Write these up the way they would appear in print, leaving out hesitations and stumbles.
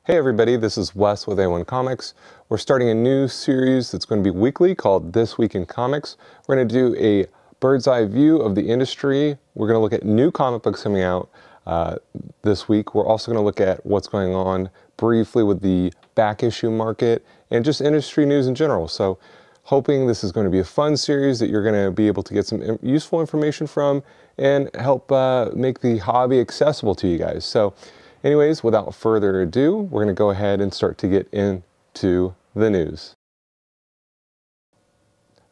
Hey everybody, this is Wes with A1 Comics. We're starting a new series that's going to be weekly called This Week in Comics. We're going to do a bird's eye view of the industry. We're going to look at new comic books coming out this week. We're also going to look at what's going on briefly with the back issue market and just industry news in general. So hoping this is going to be a fun series that you're going to be able to get some useful information from and help make the hobby accessible to you guys. So anyways, without further ado, we're going to go ahead and start to get into the news.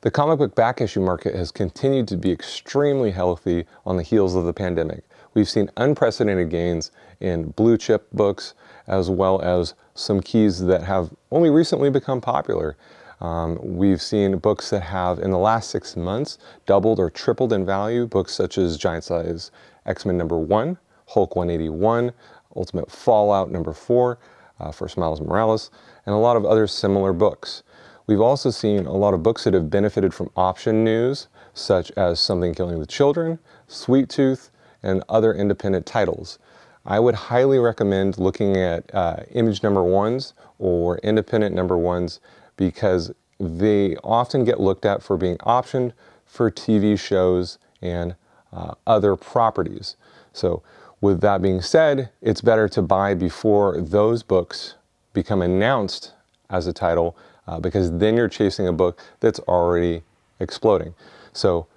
The comic book back issue market has continued to be extremely healthy on the heels of the pandemic. We've seen unprecedented gains in blue chip books, as well as some keys that have only recently become popular. We've seen books that have, in the last 6 months, doubled or tripled in value. Books such as Giant Size X-Men #1, Hulk 181, Ultimate Fallout #4 for Miles Morales, and a lot of other similar books. We've also seen a lot of books that have benefited from option news, such as Something Killing the Children, Sweet Tooth, and other independent titles. I would highly recommend looking at image #1s or independent #1s because they often get looked at for being optioned for TV shows and other properties. So with that being said, it's better to buy before those books become announced as a title because then you're chasing a book that's already exploding. So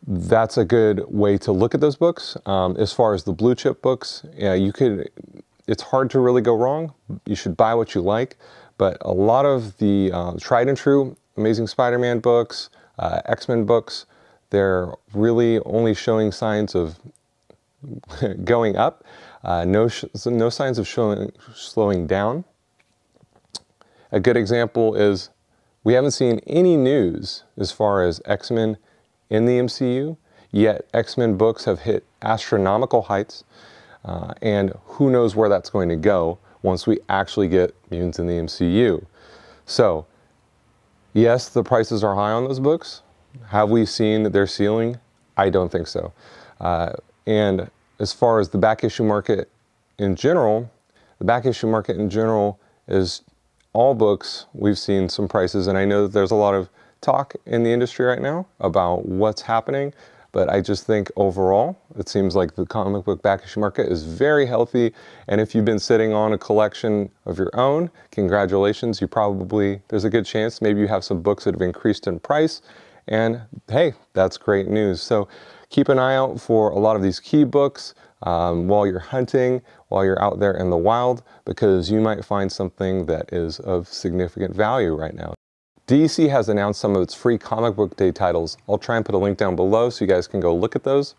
that's a good way to look at those books. As far as the blue chip books, it's hard to really go wrong. You should buy what you like, but a lot of the tried and true Amazing Spider-Man books, X-Men books, they're really only showing signs of going up, no signs of slowing down. A good example is we haven't seen any news as far as X-Men in the MCU, yet X-Men books have hit astronomical heights, and who knows where that's going to go once we actually get mutants in the MCU. So, yes, the prices are high on those books. Have we seen their ceiling? I don't think so. And as far as the back issue market in general, is all books. We've seen some prices, and I know that there's a lot of talk in the industry right now about what's happening, but I just think overall, it seems like the comic book back issue market is very healthy, and if you've been sitting on a collection of your own, congratulations, there's a good chance maybe you have some books that have increased in price, and hey, that's great news. So keep an eye out for a lot of these key books while you're hunting, while you're out there in the wild, because you might find something that is of significant value right now. DC has announced some of its free comic book day titles. I'll try and put a link down below so you guys can go look at those.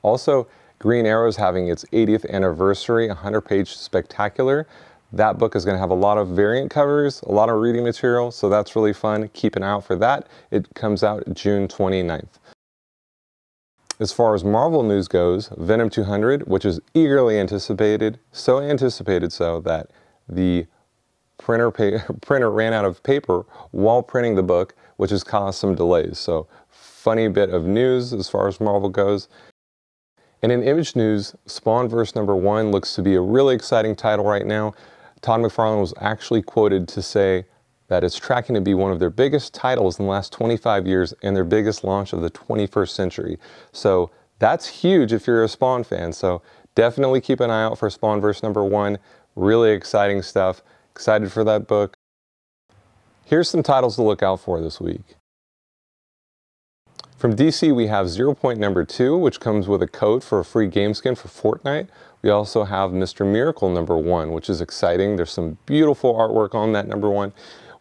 Also, Green Arrow is having its 80th anniversary 100-page spectacular. That book is going to have a lot of variant covers, a lot of reading material, so that's really fun. Keep an eye out for that. It comes out June 29th. As far as Marvel news goes, Venom 200, which is eagerly anticipated, so that the printer ran out of paper while printing the book, which has caused some delays. So funny bit of news as far as Marvel goes. And in image news, Spawnverse #1 looks to be a really exciting title right now. Todd McFarlane was actually quoted to say that it's tracking to be one of their biggest titles in the last 25 years and their biggest launch of the 21st century. So that's huge if you're a Spawn fan. So definitely keep an eye out for Spawnverse #1. Really exciting stuff. Excited for that book. Here's some titles to look out for this week. From DC, we have 0 Point #2, which comes with a code for a free game skin for Fortnite. We also have Mr. Miracle #1, which is exciting. There's some beautiful artwork on that #1.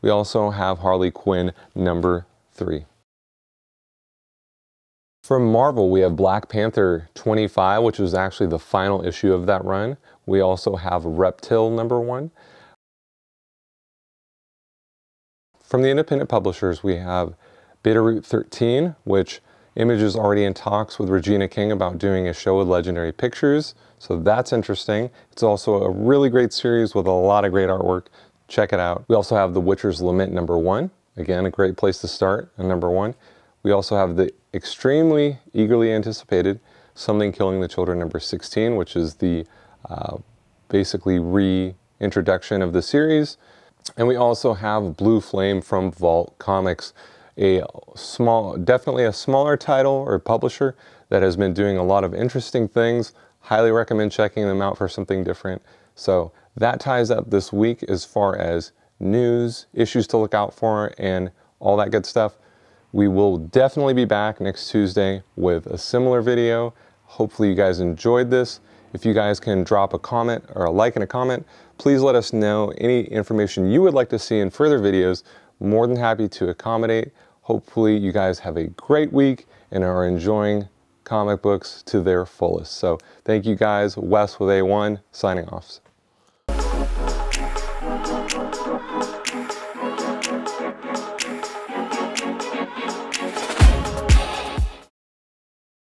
We also have Harley Quinn #3. From Marvel, we have Black Panther 25, which was actually the final issue of that run. We also have Reptile #1. From the independent publishers, we have Bitterroot 13, which Image is already in talks with Regina King about doing a show with Legendary Pictures, so that's interesting. It's also a really great series with a lot of great artwork. Check it out. We also have The Witcher's Lament #1. Again, a great place to start at #1. We also have the extremely eagerly anticipated Something Killing the Children #16, which is the basically introduction of the series. And we also have Blue Flame from Vault Comics, definitely a smaller title or publisher that has been doing a lot of interesting things. Highly recommend checking them out for something different. So that ties up this week as far as news, issues to look out for, and all that good stuff. We will definitely be back next Tuesday with a similar video. Hopefully you guys enjoyed this. If you guys can drop a comment or a like and a comment, please let us know any information you would like to see in further videos. More than happy to accommodate. Hopefully you guys have a great week and are enjoying comic books to their fullest. So thank you guys. Wes with A1 signing off.